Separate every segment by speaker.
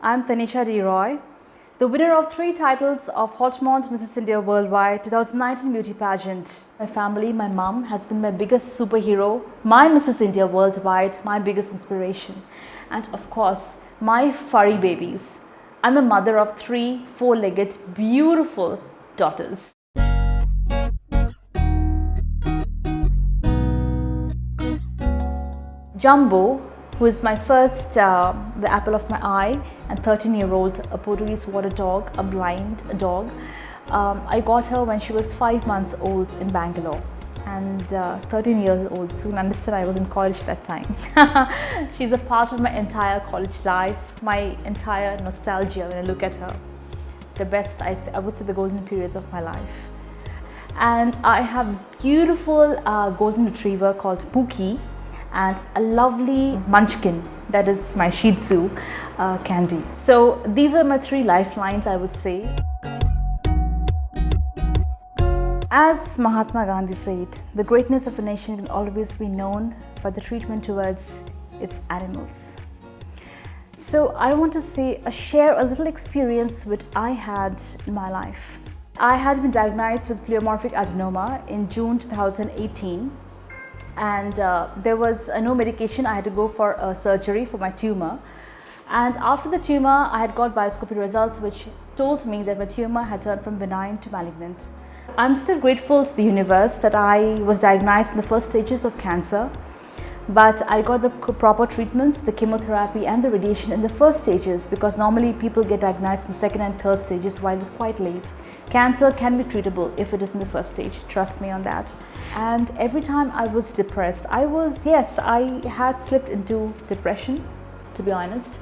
Speaker 1: I'm Tanisha the winner of 3 titles of Hotmont Mrs. India Worldwide 2019 beauty pageant. My family, my mom has been my biggest superhero, my Mrs. India Worldwide, my biggest inspiration, and of course, my furry babies. I'm a mother of 3 4-legged beautiful daughters. Jumbo, who is my first, the apple of my eye, and 13-year-old, a Portuguese water dog, a blind dog. I got her when she was 5 months old in Bangalore, and 13 years old soon. Understood I was in college that time. She's a part of my entire college life, my entire nostalgia when I look at her. The best, I would say, the golden periods of my life. And I have this beautiful golden retriever called Pookie, and a lovely munchkin, that is my Shih Tzu, Candy. So these are my 3 lifelines, I would say. As Mahatma Gandhi said, the greatness of a nation can always be known by the treatment towards its animals. So I want to share a little experience which I had in my life. I had been diagnosed with pleomorphic adenoma in June 2018. And there was no medication. I had to go for a surgery for my tumor, and after the tumor I had got biopsy results which told me that my tumor had turned from benign to malignant. I'm still grateful to the universe that I was diagnosed in the first stages of cancer, but I got the proper treatments, the chemotherapy and the radiation in the first stages, because normally people get diagnosed in the second and third stages while it's quite late. Cancer can be treatable if it is in the first stage, trust me on that. And every time I was depressed, I had slipped into depression, to be honest.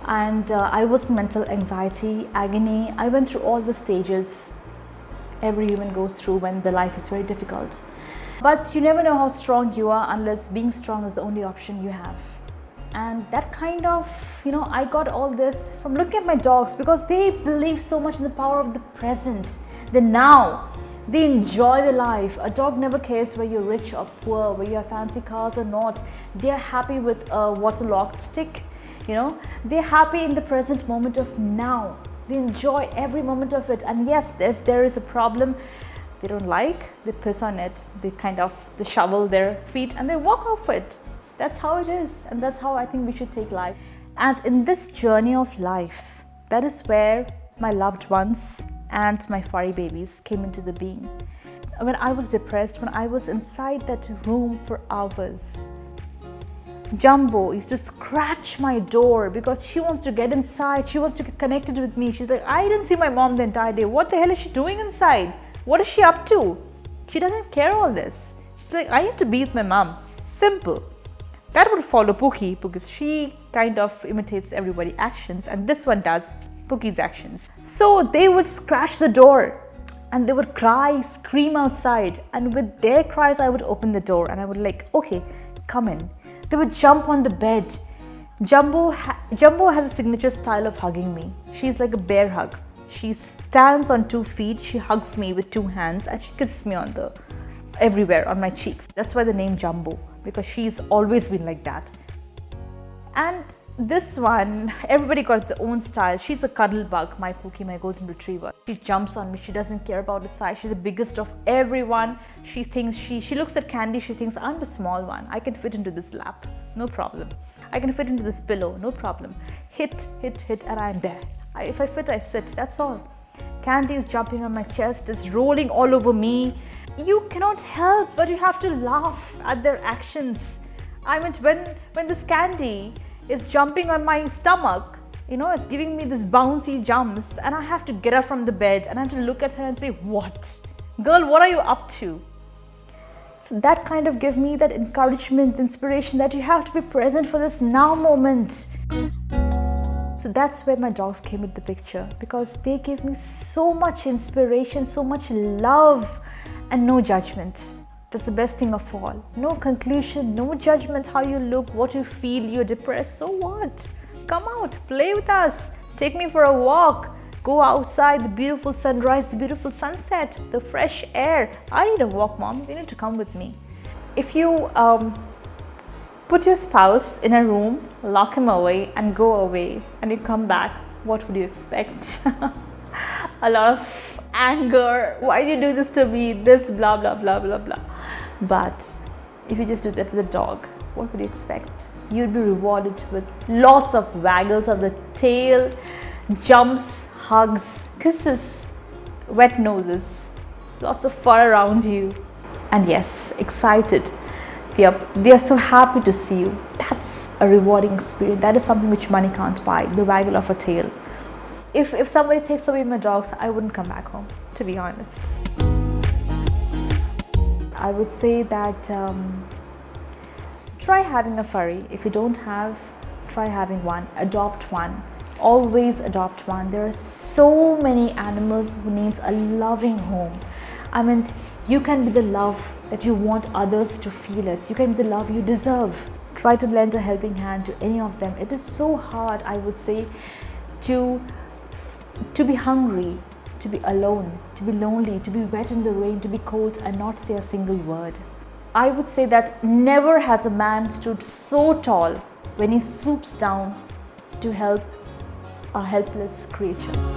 Speaker 1: And I was in mental anxiety, agony. I went through all the stages every human goes through when the life is very difficult. But you never know how strong you are unless being strong is the only option you have. And that kind of, I got all this from looking at my dogs, because they believe so much in the power of the present, the now. They enjoy the life. A dog never cares where you're rich or poor, where you have fancy cars or not. They're happy with a waterlogged stick, They're happy in the present moment of now. They enjoy every moment of it. And yes, if there is a problem they don't like, they piss on it. They shovel their feet and they walk off it. That's how it is, and that's how I think we should take life. And in this journey of life, that is where my loved ones and my furry babies came into the being. When I was depressed, when I was inside that room for hours, Jumbo used to scratch my door because she wants to get inside. She wants to get connected with me. She's like, I didn't see my mom the entire day. What the hell is she doing inside? What is she up to? She doesn't care all this. She's like, I need to be with my mom. Simple. That would follow Pookie, because she kind of imitates everybody's actions, and this one does Pookie's actions. So they would scratch the door and they would cry, scream outside, and with their cries I would open the door and I would okay, come in. They would jump on the bed. Jumbo has a signature style of hugging me. She's like a bear hug. She stands on 2 feet, she hugs me with 2 hands, and she kisses me everywhere on my cheeks. That's why the name Jumbo, because she's always been like that. And this one, everybody got their own style. She's a cuddle bug, my Pookie, my golden retriever. She jumps on me. She doesn't care about the size. She's the biggest of everyone. She thinks she looks at Candy. She thinks, I'm the small one. I can fit into this lap, no problem. I can fit into this pillow, no problem. Hit, and I'm there. If I fit, I sit. That's all. Candy is jumping on my chest, is rolling all over me. You cannot help but you have to laugh at their actions. I mean, when this Candy is jumping on my stomach, it's giving me this bouncy jumps, and I have to get up from the bed and I have to look at her and say, what? Girl, what are you up to? So that kind of gives me that encouragement, inspiration that you have to be present for this now moment. So that's where my dogs came into the picture, because they gave me so much inspiration, so much love, and no judgment. That's the best thing of all. No conclusion, no judgment, how you look, what you feel, you're depressed, so what? Come out, play with us, take me for a walk, go outside, the beautiful sunrise, the beautiful sunset, the fresh air. I need a walk, mom, you need to come with me. If you Put your spouse in a room, lock him away, and go away, and you come back. What would you expect? A lot of anger. Why do you do this to me? This, blah, blah, blah, blah, blah. But if you just do that with a dog, what would you expect? You'd be rewarded with lots of waggles of the tail, jumps, hugs, kisses, wet noses, lots of fur around you. And yes, excited. We are so happy to see you. That's a rewarding experience. That is something which money can't buy, the waggle of a tail. If somebody takes away my dogs, I wouldn't come back home, to be honest. I would say that try having a furry. If you don't have, try having one. Adopt one. Always adopt one. There are so many animals who needs a loving home. I mean, you can be the love that you want others to feel it. You can be the love you deserve. Try to lend a helping hand to any of them. It is so hard, I would say, to be hungry, to be alone, to be lonely, to be wet in the rain, to be cold and not say a single word. I would say that never has a man stood so tall when he swoops down to help a helpless creature.